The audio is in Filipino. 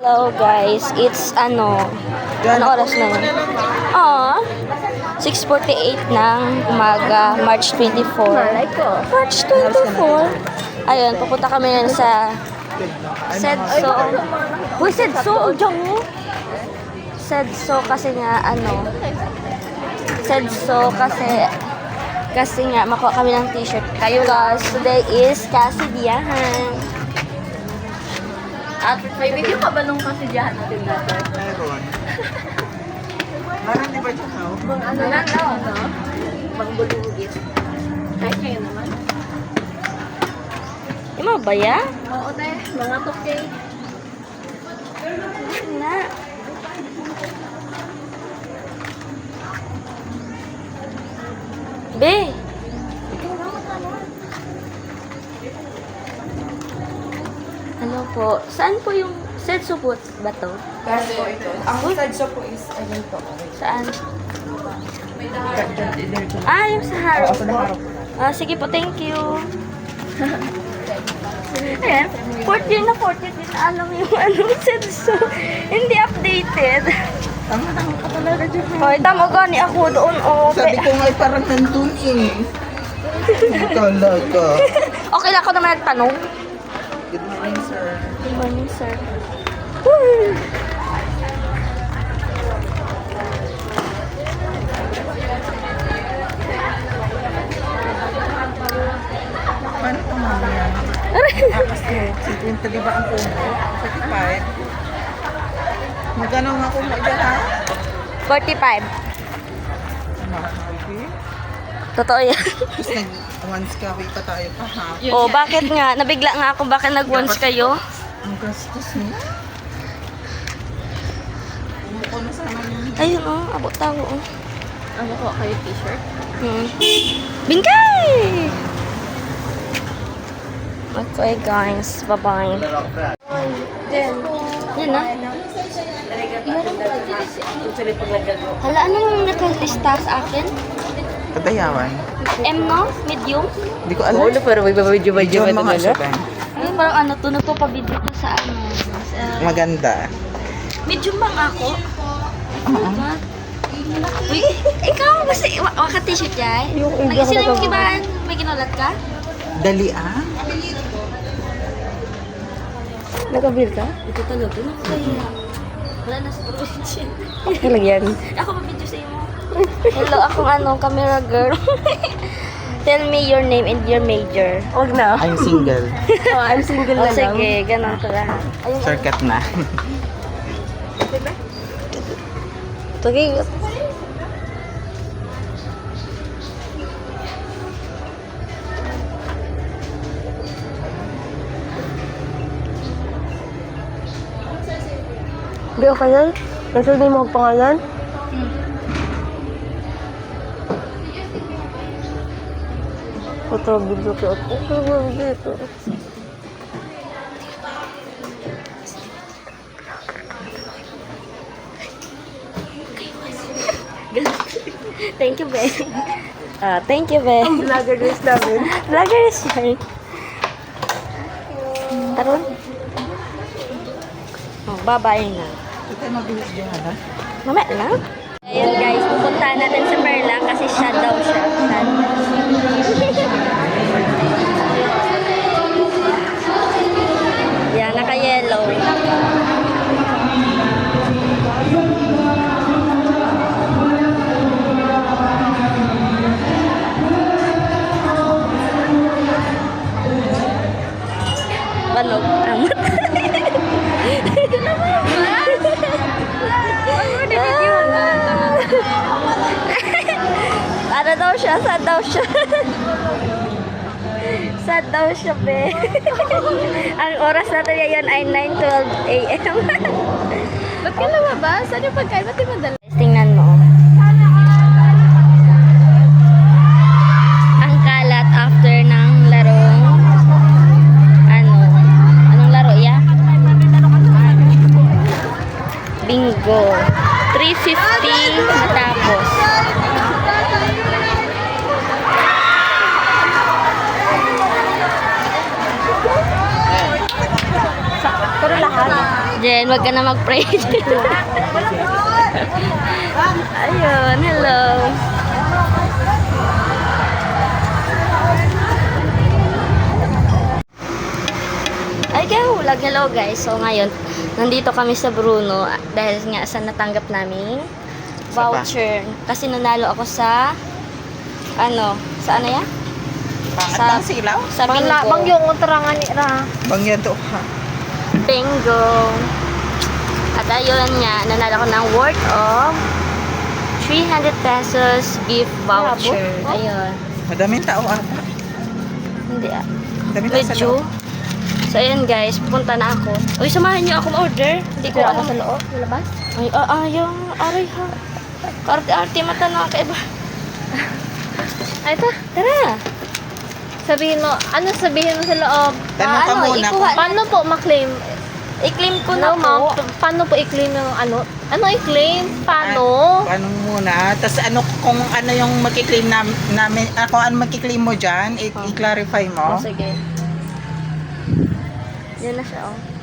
Hello guys, it's ano oras na yun? 6:48 ng umaga, March 24. March 24. Ayun, pupunta kami yan sa Sedso. Uy, Sedso, dyan mo. Sedso kasi nga, Sedso kasi nga, makuha kami ng t-shirt. Kayo guys, today is Kasidiyahan. At may video ka ba nung kasidyahan natin dati? Meron. Meron di ba dyan ako? Bang ano na, no? Bang bulugit. Kahit ngayon naman. Yung mga baya? Oo, te. Mga tukay. Na. Be! Ano po? Saan po yung Sedso po ba to? Yes po ito. Ang sadso po is, ayun po. Saan? Ah, yung sa harap Oo, sa po. harap po. Sige po, thank you. Ayan, 4th year na 4th year din alam yung Sedso. Hindi updated. Tama ka talaga dyan. Hoy, tama gani ako doon. Sabi ko nga parang nandun eh. Talaga. Okay lang ako naman nagtanong. Good morning, sir. Good morning, sir. Woo! Paano ito mamaya? Kasi 50 di ba ang puno? 45. Magkano nga kung dyan ha? 45. Ano? Okay. Totoo yan. Tapos nag-once ka, wait pa tayo pa ha? Oh, bakit nga? Nabigla nga ako. Bakit nag-once kayo? Ang gastos niya. Umuko na sana yung... Ayun, abot tao, Ano ko, kayo t-shirt? Bingkay! Okay, guys. Bye-bye. Yan na. Hala, anong nakalista sa akin? Padayawan. M, no? Medium? Hindi ko alam. pero may video Diyan mga siya. Ay, parang to, nagpapabidyo ko sa sa... Maganda. Medium bang ako? God. Uy, ikaw, basta, waka t-shirt yan? Sino yung kibahan? May ginulat ka? Dali ah. Nakabil ka? Ito talaga, nakakaya. Wala na sa provision. Kalagyan. Ako mabidyo sa iyo. Hello, akong camera girl. Tell me your name and your major. Huwag na. I'm single. I'm single na lang. Sige, ganun pala. Ayun. Shortcut na. Sige. Hindi okay yan? Kasi hindi mo pangalan? Ito, video ko. Ito, dito. Thank you, Ben. Thank you, Ben. Vlogger guys namin. Vlogger is yan. Taron? Oh, bye-bye na. Ito mabilis dyan ha? Mamaya na. Ayun guys, pupuntahan natin sa Perla kasi siya daw siya. Yan, naka-yellow. Banog. Amat. Ano daw siya? Sad daw siya. Sad daw siya, be. Ang oras natin ngayon ay 9:12 a.m. Ba't ka lumabas? Ano yung pagkain? Ba't di madala? Tingnan mo. Ang kalat after ng larong anong laro ya? Bingo. 350 matapos. Jen, wag ka na mag-pray. Ayun, hello. Ay, kaya hulag. Hello guys. So ngayon, nandito kami sa Bruno dahil nga sa natanggap naming voucher. Kasi nanalo ako sa sa ano yan? Pangat ng silaw? Sa bingo. Bang yung uterangan ni Ra. Bangyan to ha. Bingo. At ayun nga, nanalo ko ng worth of 300 pesos gift voucher. Ayun. Madaming tao ata. Hindi ah. Madaming tao sa Medyo. loob. So ayun guys, pupunta na ako. Uy, samahan niyo ako ma-order. Hindi ko alam. sa loob, labas. Ay, yung aray ha. Arte-arte mata na kaiba. Ay, ito. Tara. Sabihin mo sa loob? Tanong ka muna ikuha. Paano po ma-claim? I-claim ko na No, ma'am. po. Paano po i-claim yung ano? Ano i-claim? Paano? Ano muna? Tapos ano, kung ano yung makiklaim namin, kung ano makiklaim mo dyan, i-clarify mo. Oh, sige. Yan na siya, oh.